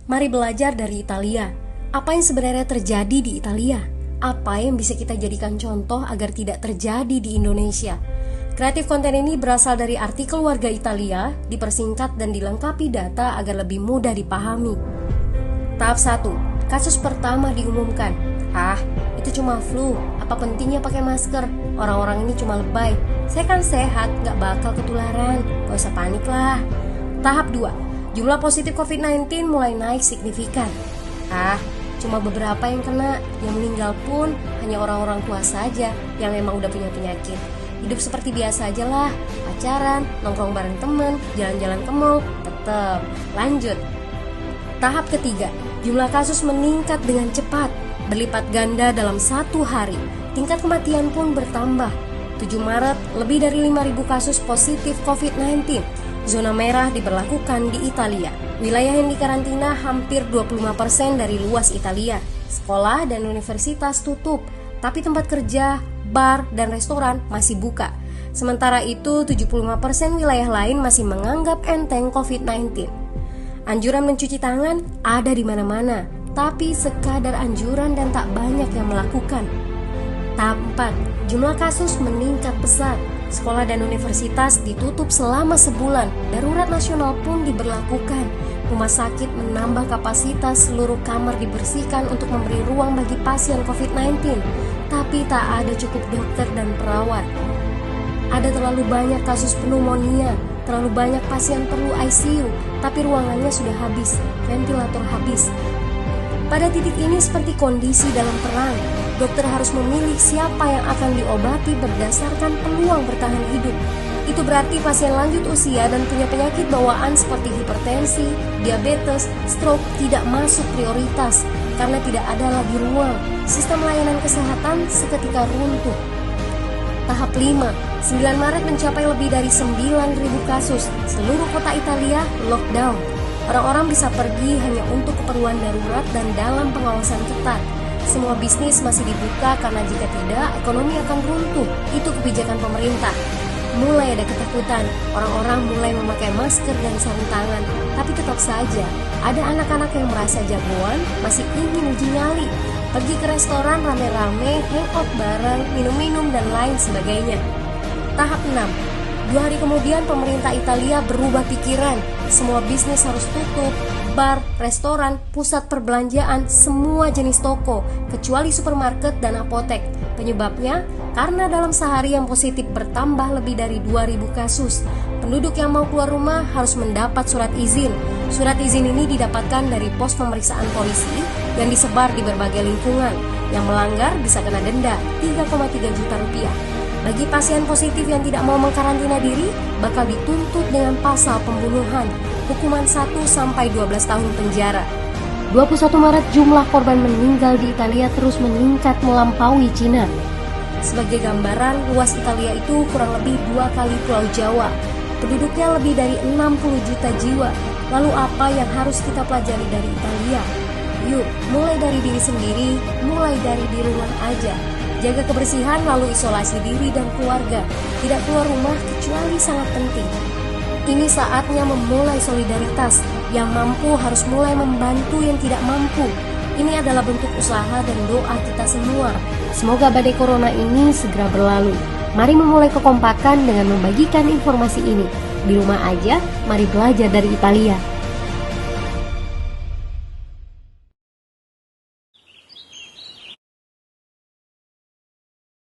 Mari belajar dari Italia. Apa yang sebenarnya terjadi di Italia? Apa yang bisa kita jadikan contoh agar tidak terjadi di Indonesia? Kreatif konten ini berasal dari artikel warga Italia, dipersingkat dan dilengkapi data agar lebih mudah dipahami. Tahap 1. Kasus pertama diumumkan. Itu cuma flu. Apa pentingnya pakai masker? Orang-orang ini cuma lebay. Saya kan sehat, gak bakal ketularan. Gak usah panik lah. Tahap 2. Jumlah positif COVID-19 mulai naik signifikan. Cuma beberapa yang kena. Yang meninggal pun hanya orang-orang tua saja yang memang udah punya penyakit. Hidup seperti biasa aja lah. Pacaran, nongkrong bareng temen, jalan-jalan ke mall, tetap lanjut. Tahap ketiga. Jumlah kasus meningkat dengan cepat, berlipat ganda dalam 1 hari. Tingkat kematian pun bertambah. 7 Maret, lebih dari 5.000 kasus positif COVID-19. Zona merah diberlakukan di Italia. Wilayah yang dikarantina hampir 25% dari luas Italia. Sekolah dan universitas tutup, tapi tempat kerja, bar, dan restoran masih buka. Sementara itu, 75% wilayah lain masih menganggap enteng COVID-19. Anjuran mencuci tangan ada di mana-mana, tapi sekadar anjuran dan tak banyak yang melakukan. Tahap 4. Jumlah kasus meningkat pesat. Sekolah dan universitas ditutup selama sebulan. Darurat nasional pun diberlakukan. Rumah sakit menambah kapasitas, seluruh kamar dibersihkan untuk memberi ruang bagi pasien COVID-19. Tapi tak ada cukup dokter dan perawat. Ada terlalu banyak kasus pneumonia, terlalu banyak pasien perlu ICU, tapi ruangannya sudah habis, ventilator habis. Pada titik ini seperti kondisi dalam perang. Dokter harus memilih siapa yang akan diobati berdasarkan peluang bertahan hidup. Itu berarti pasien lanjut usia dan punya penyakit bawaan seperti hipertensi, diabetes, stroke tidak masuk prioritas karena tidak ada lagi ruang. Sistem layanan kesehatan seketika runtuh. Tahap 5. 9 Maret mencapai lebih dari 9.000 kasus. Seluruh kota Italia lockdown. Orang-orang bisa pergi hanya untuk keperluan darurat dan dalam pengawasan ketat. Semua bisnis masih dibuka karena jika tidak, ekonomi akan runtuh. Itu kebijakan pemerintah. Mulai ada ketakutan, orang-orang mulai memakai masker dan sarung tangan. Tapi tetap saja, ada anak-anak yang merasa jagoan, masih ingin uji nyali. Pergi ke restoran rame-rame, hangout bareng, minum-minum dan lain sebagainya. Tahap 6. 2 hari kemudian pemerintah Italia berubah pikiran. Semua bisnis harus tutup. Bar, restoran, pusat perbelanjaan, semua jenis toko, kecuali supermarket dan apotek. Penyebabnya, karena dalam sehari yang positif bertambah lebih dari 2.000 kasus. Penduduk yang mau keluar rumah harus mendapat surat izin. Surat izin ini didapatkan dari pos pemeriksaan polisi yang disebar di berbagai lingkungan. Yang melanggar bisa kena denda 3,3 juta rupiah. Bagi pasien positif yang tidak mau mengkarantina diri, bakal dituntut dengan pasal pembunuhan, hukuman 1-12 tahun penjara. 21 Maret jumlah korban meninggal di Italia terus meningkat melampaui Cina. Sebagai gambaran, luas Italia itu kurang lebih 2 kali Pulau Jawa. Penduduknya lebih dari 60 juta jiwa. Lalu apa yang harus kita pelajari dari Italia? Yuk, mulai dari diri sendiri, mulai dari di rumah aja. Jaga kebersihan lalu isolasi diri dan keluarga. Tidak keluar rumah kecuali sangat penting. Ini saatnya memulai solidaritas. Yang mampu harus mulai membantu yang tidak mampu. Ini adalah bentuk usaha dan doa kita semua. Semoga badai corona ini segera berlalu. Mari memulai kekompakan dengan membagikan informasi ini. Di rumah aja, mari belajar dari Italia.